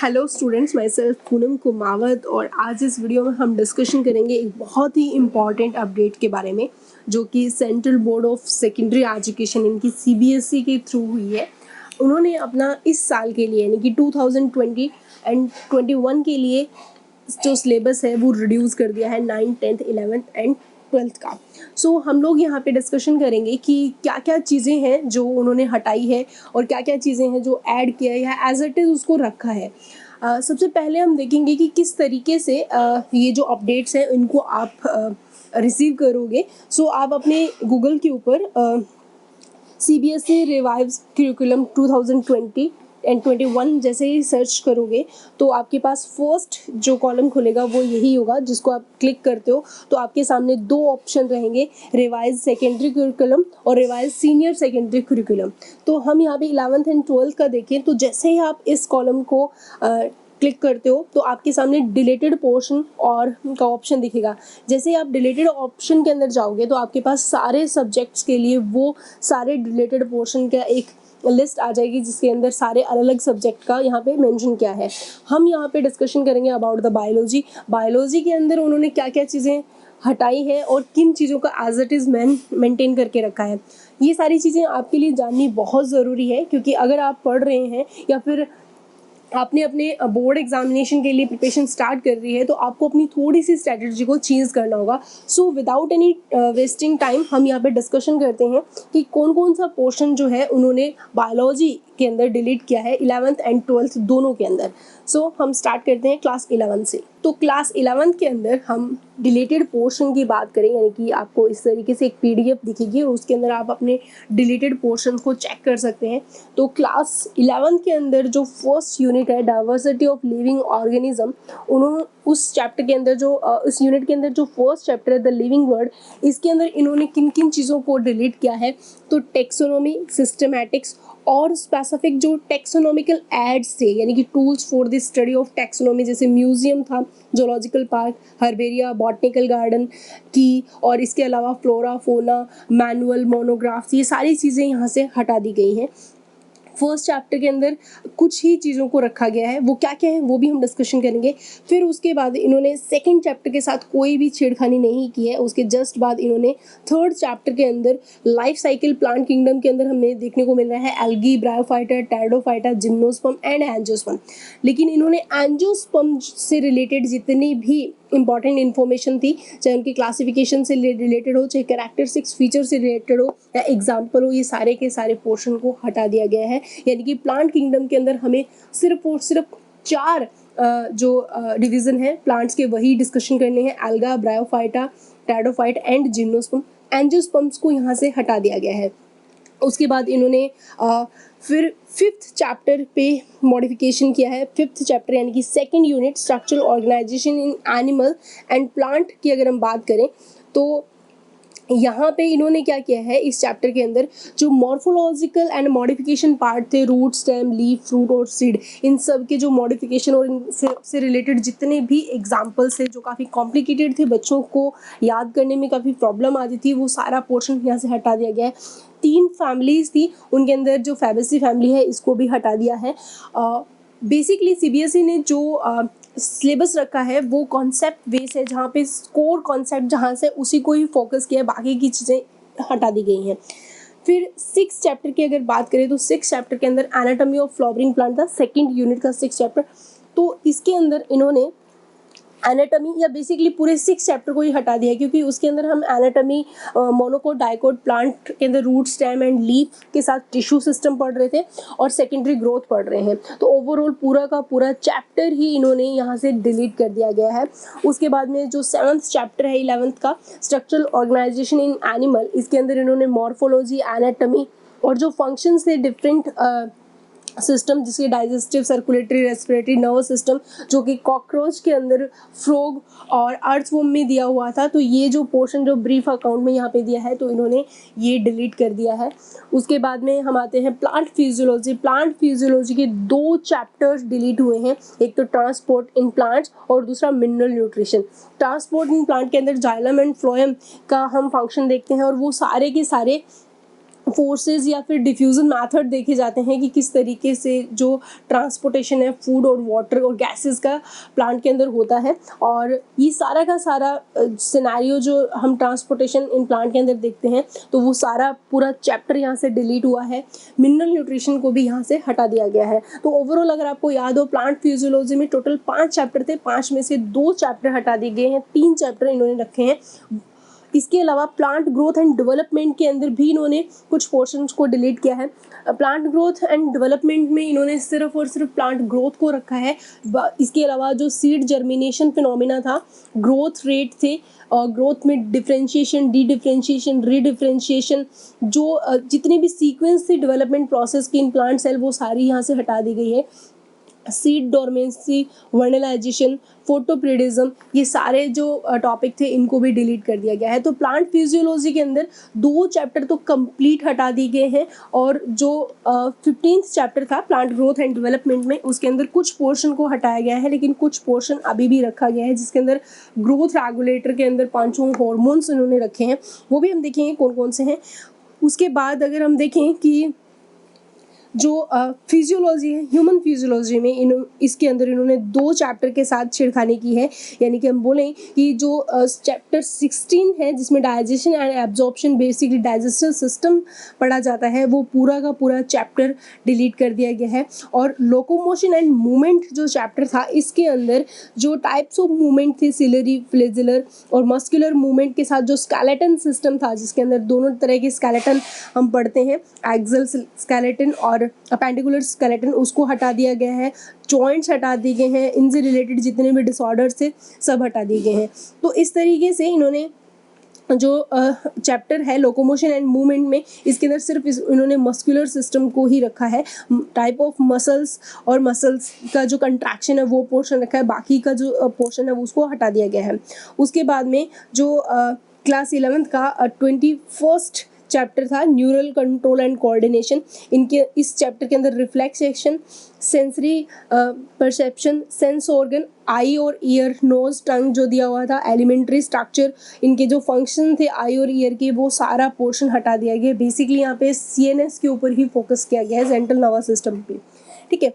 Hello students, my self Poonam Kumawat. और आज इस वीडियो में हम डिस्कशन करेंगे एक बहुत ही इम्पॉर्टेंट अपडेट के बारे में, जो कि central board of secondary education इनकी CBSE के थ्रू हुई है। उन्होंने अपना इस साल के लिए यानी कि 2020 एंड 21 के लिए जो सिलेबस है वो रिड्यूस कर दिया है 9th 10th 11th and 12th का। सो हम लोग यहाँ पे डिस्कशन करेंगे कि क्या क्या चीज़ें हैं जो उन्होंने हटाई है और क्या क्या चीज़ें हैं जो ऐड किया है या एज इट इज़ उसको रखा है। सबसे पहले हम देखेंगे कि किस तरीके से ये जो अपडेट्स हैं इनको आप रिसीव करोगे। सो आप अपने गूगल के ऊपर CBSE रिवाइव्ड करिकुलम 2020 एंड 21 जैसे ही सर्च करोगे तो आपके पास फर्स्ट जो कॉलम खुलेगा वो यही होगा, जिसको आप क्लिक करते हो तो आपके सामने दो ऑप्शन रहेंगे, रिवाइज सेकेंडरी करिकुलम और रिवाइज सीनियर सेकेंडरी करिकुलम। तो हम यहाँ पे 11th एंड 12th का देखें तो जैसे ही आप इस कॉलम को क्लिक करते हो तो आपके सामने डिलीटेड पोर्शन और का ऑप्शन दिखेगा। जैसे ही आप डिलीटेड ऑप्शन के अंदर जाओगे तो आपके पास सारे सब्जेक्ट्स के लिए वो सारे डिलीटेड पोर्शन का एक लिस्ट आ जाएगी, जिसके अंदर सारे अलग अलग सब्जेक्ट का यहाँ पे मेंशन किया है। हम यहाँ पे डिस्कशन करेंगे अबाउट द बायोलॉजी के अंदर उन्होंने क्या क्या चीज़ें हटाई है और किन चीज़ों का एज इट इज़ मेंटेन करके रखा है। ये सारी चीज़ें आपके लिए जाननी बहुत ज़रूरी है, क्योंकि अगर आप पढ़ रहे हैं या फिर आपने अपने बोर्ड एग्जामिनेशन के लिए प्रिपरेशन स्टार्ट कर रही है तो आपको अपनी थोड़ी सी स्ट्रैटेजी को चेंज करना होगा। So without any wasting time हम यहाँ पे डिस्कशन करते हैं कि कौन कौन सा पोर्शन जो है उन्होंने बायोलॉजी के अंदर डिलीट किया है 11th एंड 12th दोनों के अंदर। सो हम स्टार्ट करते हैं क्लास 11 से। तो क्लास 11 के अंदर हम डिलीटेड पोर्शन की बात करें, यानी कि आपको इस तरीके से एक PDF दिखेगी और उसके अंदर आप अपने डिलीटेड पोर्शन को चेक कर सकते हैं। तो क्लास 11 के अंदर जो फर्स्ट यूनिट है डाइवर्सिटी ऑफ लिविंग ऑर्गेनिज्म, उन्होंने उस चैप्टर के अंदर जो इस यूनिट के अंदर जो फर्स्ट चैप्टर है द लिविंग वर्ल्ड, इसके अंदर इन्होंने किन किन चीज़ों को डिलीट किया है। तो टेक्सोनोमी, सिस्टमैटिक्स और स्पेसिफिक जो टेक्सोनॉमिकल एड्स थे, यानी कि tools for the study of taxonomy, जैसे म्यूजियम था, zoological park, herbaria, botanical garden की, और इसके अलावा फ्लोरा फोना, मैनुअल, मोनोग्राफ्स, ये सारी चीज़ें यहाँ से हटा दी गई हैं। फर्स्ट चैप्टर के अंदर कुछ ही चीज़ों को रखा गया है, वो क्या क्या है वो भी हम डिस्कशन करेंगे। फिर उसके बाद इन्होंने सेकंड चैप्टर के साथ कोई भी छेड़खानी नहीं की है। उसके जस्ट बाद इन्होंने थर्ड चैप्टर के अंदर लाइफ साइकिल प्लांट किंगडम के अंदर हमें देखने को मिल रहा है algae, bryophyta, pteridophyta, gymnosperm and angiosperm. लेकिन इन्होंने एंजियोस्पर्म से रिलेटेड जितनी भी इंपॉर्टेंट इन्फॉर्मेशन थी, चाहे उनकी क्लासिफिकेशन से रिलेटेड हो, चाहे कैरेक्टरिस्टिक्स फीचर से रिलेटेड हो या एग्जाम्पल हो, ये सारे के सारे पोर्शन को हटा दिया गया है। यानी कि प्लांट किंगडम के अंदर हमें सिर्फ और सिर्फ 4 जो डिवीज़न है प्लांट्स के वही डिस्कशन करने हैं, alga, bryophyta, pteridophyte and gymnosperm. Angiosperms को यहाँ से हटा दिया गया है। उसके बाद इन्होंने फिर 5th चैप्टर पे मॉडिफिकेशन किया है। 5th चैप्टर यानी कि second unit structural organisation in animal and plant की अगर हम बात करें तो यहाँ पे इन्होंने क्या किया है, इस चैप्टर के अंदर जो मॉर्फोलॉजिकल एंड मॉडिफिकेशन पार्ट थे, रूट, स्टेम, लीफ, फ्रूट और सीड, इन सब के जो मॉडिफिकेशन और इनसे रिलेटेड जितने भी एग्जाम्पल्स थे जो काफ़ी कॉम्प्लिकेटेड थे, बच्चों को याद करने में काफ़ी प्रॉब्लम आती थी, वो सारा पोर्शन यहाँ से हटा दिया गया है। 3 फैमिलीज़ थी, उनके अंदर जो फैबेसी फैमिली है इसको भी हटा दिया है। बेसिकली CBSE ने जो सिलेबस रखा है वो कॉन्सेप्ट बेस है, जहाँ पे कोर कॉन्सेप्ट जहाँ से उसी को ही फोकस किया है, बाकी की चीज़ें हटा दी गई हैं। फिर 6 चैप्टर की अगर बात करें तो 6 चैप्टर के अंदर एनाटॉमी ऑफ फ्लावरिंग प्लांट था, सेकंड यूनिट का 6 चैप्टर। तो इसके अंदर इन्होंने एनाटॉमी या बेसिकली पूरे 6 चैप्टर को ही हटा दिया है, क्योंकि उसके अंदर हम एनाटॉमी, मोनोकोट, डाइकोट, प्लांट के अंदर रूट, स्टेम एंड लीफ के साथ टिश्यू सिस्टम पढ़ रहे थे और सेकेंडरी ग्रोथ पढ़ रहे हैं। तो ओवरऑल पूरा का पूरा चैप्टर ही इन्होंने यहाँ से डिलीट कर दिया गया है। उसके बाद में जो 7th चैप्टर है 11th का स्ट्रक्चरल ऑर्गेनाइजेशन इन एनिमल, इसके अंदर इन्होंने मॉर्फोलॉजी, एनाटॉमी और जो फंक्शंस थे डिफरेंट सिस्टम, जिसके digestive, circulatory, respiratory, nervous system, जो कि कॉकरोच के अंदर, फ्रॉग और अर्थवॉर्म में दिया हुआ था, तो ये जो पोर्शन जो ब्रीफ अकाउंट में यहाँ पे दिया है तो इन्होंने ये डिलीट कर दिया है। उसके बाद में हम आते हैं प्लांट फिजियोलॉजी के 2 चैप्टर्स डिलीट हुए हैं, एक तो ट्रांसपोर्ट इन प्लांट्स और दूसरा mineral nutrition. Transport in plant के अंदर जाइलम एंड फ्लोएम का हम फंक्शन देखते हैं और वो सारे के सारे फोर्सेस या फिर डिफ्यूज़न मेथड देखे जाते हैं कि किस तरीके से जो ट्रांसपोर्टेशन है फूड और वाटर और गैसेस का प्लांट के अंदर होता है। और ये सारा का सारा सिनेरियो जो हम ट्रांसपोर्टेशन इन प्लांट के अंदर देखते हैं, तो वो सारा पूरा चैप्टर यहाँ से डिलीट हुआ है। मिनरल न्यूट्रिशन को भी यहाँ से हटा दिया गया है। तो ओवरऑल अगर आपको याद हो, प्लांट फिजियोलॉजी में टोटल 5 चैप्टर थे, 5 में से 2 चैप्टर हटा दिए गए हैं, 3 चैप्टर इन्होंने रखे हैं। इसके अलावा प्लांट ग्रोथ एंड डेवलपमेंट के अंदर भी इन्होंने कुछ पोर्शंस को डिलीट किया है। प्लांट ग्रोथ एंड डेवलपमेंट में इन्होंने सिर्फ और सिर्फ प्लांट ग्रोथ को रखा है। इसके अलावा जो सीड जर्मिनेशन फिनोमिना था, ग्रोथ रेट थे, और ग्रोथ में डिफरेंशिएशन, डी डिफरेंशिएशन, रीडिफरेंशिएशन, जो जितनी भी सीक्वेंस थी डेवलपमेंट प्रोसेस की इन प्लांट सेल, वो सारी यहाँ से हटा दी गई है। सीड डोरमेंसी, वर्नलाइजेशन, फोटोप्रिडिज्म, ये सारे जो टॉपिक थे इनको भी डिलीट कर दिया गया है। तो प्लांट फिजियोलॉजी के अंदर 2 चैप्टर तो कंप्लीट हटा दिए गए हैं, और जो 15th चैप्टर था प्लांट ग्रोथ एंड डेवलपमेंट में, उसके अंदर कुछ पोर्शन को हटाया गया है, लेकिन कुछ पोर्शन अभी भी रखा गया है, जिसके अंदर ग्रोथ रेगुलेटर के अंदर 5 हॉर्मोन्स उन्होंने रखे हैं, वो भी हम देखेंगे कौन कौन से हैं। उसके बाद अगर हम देखें कि जो फिजियोलॉजी है, ह्यूमन फिजियोलॉजी में इसके अंदर इन्होंने 2 चैप्टर के साथ छेड़खानी की है। यानी कि हम बोलें कि जो चैप्टर 16 है, जिसमें digestion and absorption, basically digestive system पढ़ा जाता है, वो पूरा का पूरा चैप्टर डिलीट कर दिया गया है। और लोकोमोशन एंड मूवमेंट जो चैप्टर था, इसके अंदर जो टाइप्स ऑफ मूवमेंट थे, सिलरी, फ्लेजिलर और मस्कुलर मूवमेंट के साथ जो स्केलेटन सिस्टम था, जिसके अंदर दोनों तरह के स्केलेटन हम पढ़ते हैं, एक्सल स्केलेटन और अपेंडिकुलर स्केलेटन, उसको हटा दिया गया है। जॉइंट्स हटा दिए गए हैं, इनसे रिलेटेड जितने भी डिसऑर्डर्स थे सब हटा दिए गए हैं। तो इस तरीके से इन्होंने जो चैप्टर है लोकोमोशन एंड मूवमेंट में, इसके अंदर सिर्फ इन्होंने मस्कुलर सिस्टम को ही रखा है, टाइप ऑफ मसल्स और मसल्स का जो कंट्रैक्शन है वो पोर्शन रखा है, बाकी का जो पोर्शन है वो उसको हटा दिया गया है। उसके बाद में जो क्लास 11th का 21st चैप्टर था न्यूरल कंट्रोल एंड कोऑर्डिनेशन, इनके इस चैप्टर के अंदर reflex action, sensory perception, sense organ, eye और ईयर, नोज, टंग जो दिया हुआ था, एलिमेंट्री स्ट्रक्चर, इनके जो फंक्शन थे आई और ईयर के, वो सारा पोर्शन हटा दिया गया। बेसिकली यहाँ पे CNS के ऊपर ही फोकस किया गया है, सेंट्रल नर्वस सिस्टम पे। ठीक है,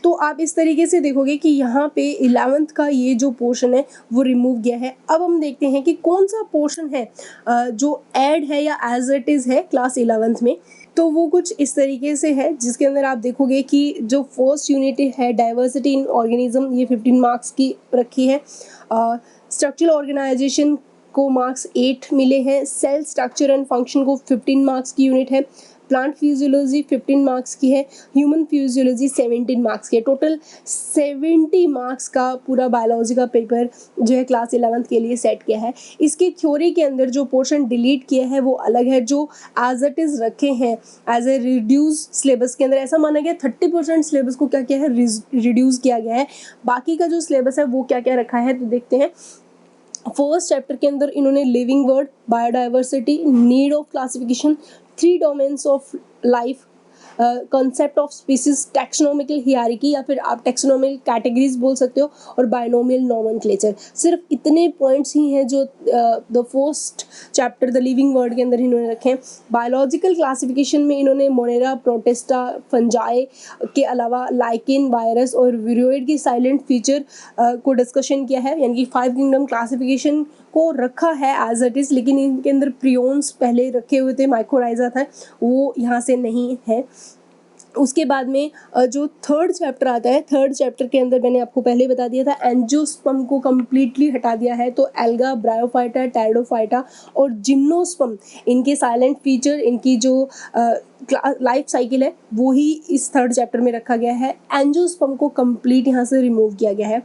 तो आप इस तरीके से देखोगे कि यहाँ पे 11th का ये जो पोर्शन है वो रिमूव गया है। अब हम देखते हैं कि कौन सा पोर्शन है जो ऐड है या एज इट इज़ है क्लास 11th में। तो वो कुछ इस तरीके से है, जिसके अंदर आप देखोगे कि जो फर्स्ट यूनिट है डाइवर्सिटी इन ऑर्गेनिज्म, ये 15 मार्क्स की रखी है। स्ट्रक्चरल ऑर्गेनाइजेशन को मार्क्स 8 मिले हैं। सेल स्ट्रक्चर एंड फंक्शन को 15 मार्क्स की यूनिट है। प्लांट फिजियोलॉजी 15 मार्क्स की है। ह्यूमन फिजियोलॉजी 17 मार्क्स की है। टोटल 70 मार्क्स का पूरा बायोलॉजी का पेपर जो है क्लास 11th के लिए सेट किया है। इसकी थ्योरी के अंदर जो पोर्शन डिलीट किया है वो अलग है, जो एज इट इज़ रखे हैं एज ए रिड्यूस सिलेबस के अंदर। ऐसा माना गया 30% सिलेबस को क्या किया है, रिड्यूस किया गया है। बाकी का जो सिलेबस है वो क्या क्या रखा है तो देखते हैं। फर्स्ट चैप्टर के अंदर इन्होंने living word, biodiversity, need of classification, 3 domains of life, concept of species, taxonomical hierarchy या फिर आप टैक्सोनॉमिकल कैटेगरीज बोल सकते हो, और बायनोमियल नोमेनक्लेचर। सिर्फ इतने पॉइंट्स ही हैं जो the first chapter the living word के अंदर इन्होंने रखे हैं। बायोलॉजिकल क्लासिफिकेशन में इन्होंने मोनेरा, प्रोटिस्टा, फंजाई के अलावा लाइकेन, वायरस और विरोइड की साइलेंट फीचर को डिस्कशन किया है, यानी कि 5 किंगडम क्लासिफिकेशन को रखा है एज इट इज़, लेकिन इनके अंदर प्रियोन्स पहले रखे हुए थे, माइक्रोराइजा था, वो यहाँ से नहीं है। उसके बाद में जो थर्ड चैप्टर आता है, थर्ड चैप्टर के अंदर मैंने आपको पहले बता दिया था एंजियोस्पर्म को कम्प्लीटली हटा दिया है। तो एल्गा, ब्रायोफाइटा, टेरिडोफाइटा और जिम्नोस्पर्म, इनके साइलेंट फीचर, इनकी जो लाइफ साइकिल है वो ही इस थर्ड चैप्टर में रखा गया है। एंजियोस्पर्म को कंप्लीट यहाँ से रिमूव किया गया है।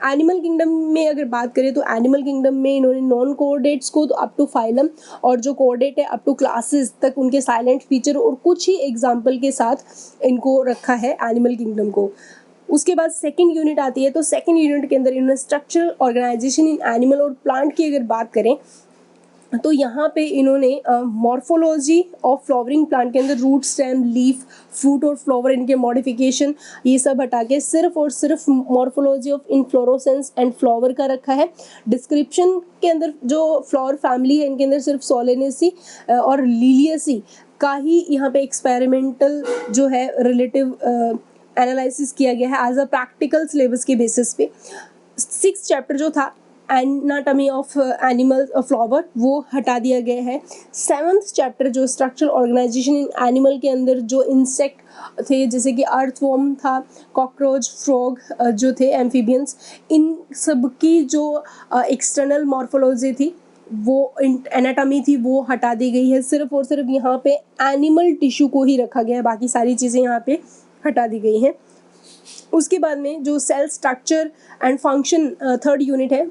एनिमल किंगडम में अगर बात करें तो एनिमल किंगडम में इन्होंने नॉन कोऑर्डिनेट्स को तो अप टू फाइलम, और जो कोऑर्डिनेट है अप टू क्लासेस तक उनके साइलेंट फीचर और कुछ ही एग्जाम्पल के साथ इनको रखा है एनिमल किंगडम को। उसके बाद सेकंड यूनिट आती है, तो सेकंड यूनिट के अंदर इन्होंने स्ट्रक्चरल ऑर्गेनाइजेशन इन एनिमल और प्लांट की अगर बात करें तो यहाँ पे इन्होंने मॉर्फोलॉजी ऑफ फ्लावरिंग प्लांट के अंदर रूट, स्टेम, लीफ, फ्रूट और फ्लावर, इनके मॉडिफिकेशन, ये सब हटा के सिर्फ और सिर्फ morphology of inflorescence and flower का रखा है। डिस्क्रिप्शन के अंदर जो फ्लावर फैमिली है इनके अंदर सिर्फ सोलेनेसी और लिलियसी का ही यहाँ पे एक्सपेरिमेंटल जो है रिलेटिव एनालिसिस किया गया है एज अ प्रैक्टिकल सिलेबस के बेसिस पे। 6 चैप्टर जो था एनाटॉमी ऑफ एनिमल फ्लावर वो हटा दिया गया है। 7th चैप्टर जो स्ट्रक्चरल ऑर्गेनाइजेशन इन एनिमल के अंदर जो इंसेक्ट थे जैसे कि अर्थवर्म था, कॉकरोच, फ्रॉग जो थे एम्फीबियंस, इन सब की जो एक्सटर्नल मॉर्फोलॉजी थी वो एनाटॉमी थी वो हटा दी गई है। सिर्फ और सिर्फ यहाँ पे एनिमल टिश्यू को ही रखा गया है, बाकी सारी चीज़ें यहाँ पे हटा दी गई हैं। उसके बाद में जो cell structure and function 3rd unit है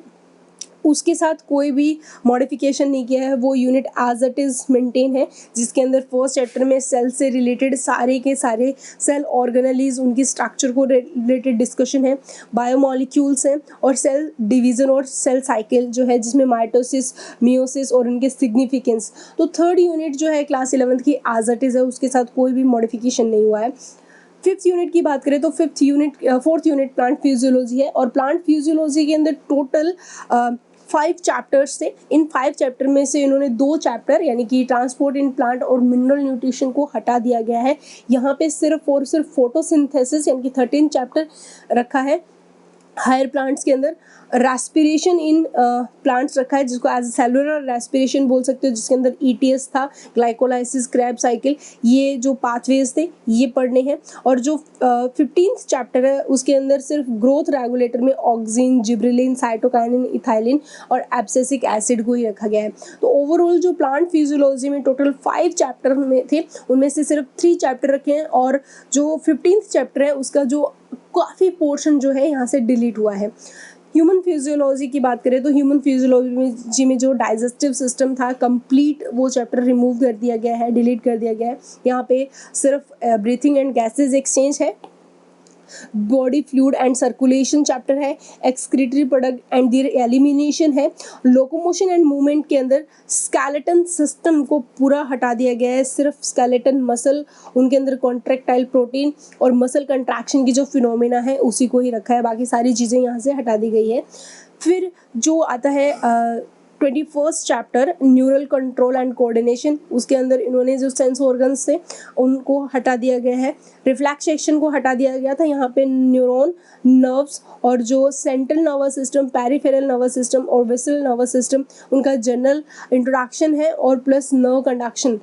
उसके साथ कोई भी मॉडिफिकेशन नहीं किया है, वो unit as it is maintain है, जिसके अंदर 1st चैप्टर में सेल से रिलेटेड सारे के सारे सेल ऑर्गेनेलीज उनकी स्ट्रक्चर को रिलेटेड डिस्कशन है, बायोमोलिक्यूल्स हैं और सेल डिवीज़न और सेल साइकिल जो है जिसमें माइटोसिस, मियोसिस और उनके सिग्निफिकेंस। तो 3rd यूनिट जो है क्लास 11th की एज इट इज़ है, उसके साथ कोई भी मॉडिफिकेशन नहीं हुआ है। 5th यूनिट की बात करें तो 4th यूनिट प्लांट फिजियोलॉजी है और प्लांट फिजियोलॉजी के अंदर टोटल 5 चैप्टर्स थे। इन 5 चैप्टर में से इन्होंने 2 चैप्टर यानी कि ट्रांसपोर्ट इन प्लांट और मिनरल न्यूट्रिशन को हटा दिया गया है। यहाँ पे सिर्फ और सिर्फ फोटोसिंथेसिस यानी कि 13 चैप्टर रखा है। हायर प्लांट्स के अंदर रेस्पिरेशन इन प्लांट्स रखा है जिसको एज सेलुलर रेस्पिरेशन बोल सकते हो, जिसके अंदर ETS था, ग्लाइकोलाइसिस, क्रेब साइकिल, ये जो पाथवेज थे ये पढ़ने हैं। और जो 15th चैप्टर है उसके अंदर सिर्फ ग्रोथ रेगुलेटर में ऑक्सिन, जिब्रेलिन, साइटोकाइनिन, इथाइलिन और एब्सिसिक एसिड को ही रखा गया है। तो ओवरऑल जो प्लांट फिजियोलॉजी में टोटल 5 चैप्टर में थे उनमें से सिर्फ 3 चैप्टर रखे हैं और जो 15th चैप्टर है उसका जो काफ़ी पोर्शन जो है यहाँ से डिलीट हुआ है। ह्यूमन फिजियोलॉजी की बात करें तो ह्यूमन फिजियोलॉजी में जो डाइजेस्टिव सिस्टम था कंप्लीट वो चैप्टर रिमूव कर दिया गया है, डिलीट कर दिया गया है। यहाँ पे सिर्फ ब्रीथिंग एंड गैसेज एक्सचेंज है, body fluid and circulation chapter है, excretory product and their elimination है। लोकोमोशन एंड मूवमेंट के अंदर स्केलेटन सिस्टम को पूरा हटा दिया गया है, सिर्फ स्केलेटन मसल, उनके अंदर कॉन्ट्रैक्टाइल प्रोटीन और मसल कंट्रैक्शन की जो फिनोमेना है उसी को ही रखा है, बाकी सारी चीज़ें यहाँ से हटा दी गई है। फिर जो आता है 21st chapter neural control and coordination, उसके अंदर इन्होंने जो सेंस ऑर्गन्स थे उनको हटा दिया गया है, रिफ्लेक्सेशन को हटा दिया गया था। यहाँ पे न्यूरॉन, नर्व्स और जो central nervous system, peripheral nervous system और विसरल नर्वस सिस्टम उनका जनरल इंट्रोडक्शन है और प्लस नर्व कंडक्शन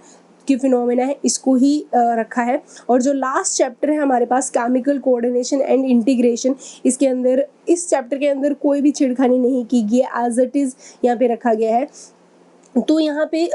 की फिनोमेना है इसको ही रखा है। और जो लास्ट चैप्टर है हमारे पास केमिकल कोऑर्डिनेशन एंड इंटीग्रेशन, इसके अंदर इस चैप्टर के अंदर कोई भी छेड़खानी नहीं की गई है, एज इट इज़ यहाँ पे रखा गया है। तो यहाँ पे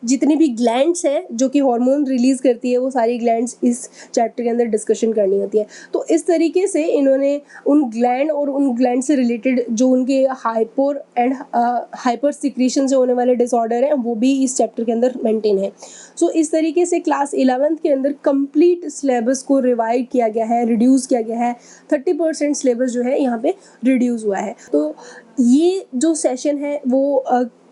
जितनी भी ग्लैंड्स हैं जो कि हार्मोन रिलीज़ करती है वो सारी ग्लैंड्स इस चैप्टर के अंदर डिस्कशन करनी होती है। तो इस तरीके से इन्होंने उन ग्लैंड और उन ग्लैंड से रिलेटेड जो उनके हाइपर सिक्रीशन से होने वाले डिसऑर्डर हैं वो भी इस चैप्टर के अंदर मेंटेन है। सो इस तरीके से क्लास 11th के अंदर कंप्लीट सिलेबस को रिवाइड किया गया है, रिड्यूस किया गया है, 30% सिलेबस जो है यहाँ पे रिड्यूस हुआ है। तो ये जो सेशन है वो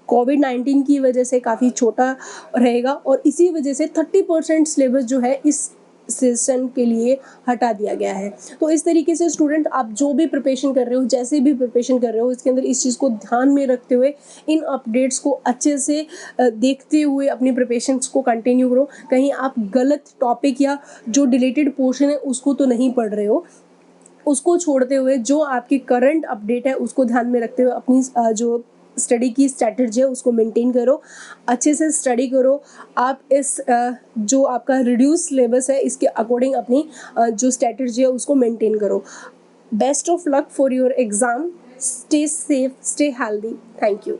कोविड-19 की वजह से काफ़ी छोटा रहेगा और इसी वजह से 30% सिलेबस जो है इस सेशन के लिए हटा दिया गया है। तो इस तरीके से स्टूडेंट आप जो भी प्रिपरेशन कर रहे हो, जैसे भी प्रिपरेशन कर रहे हो, इसके अंदर इस चीज़ को ध्यान में रखते हुए इन अपडेट्स को अच्छे से देखते हुए अपनी प्रिपरेशंस को कंटिन्यू करो। कहीं आप गलत टॉपिक या जो डिलीटेड पोर्शन है उसको तो नहीं पढ़ रहे हो, उसको छोड़ते हुए जो आपकी करंट अपडेट है उसको ध्यान में रखते हुए अपनी जो स्टडी की स्ट्रैटेजी है उसको मेंटेन करो, अच्छे से स्टडी करो। आप इस जो आपका रिड्यूस सिलेबस है इसके अकॉर्डिंग अपनी जो स्ट्रैटेजी है उसको मेंटेन करो। Best of luck for your exam, stay safe, stay healthy, thank you.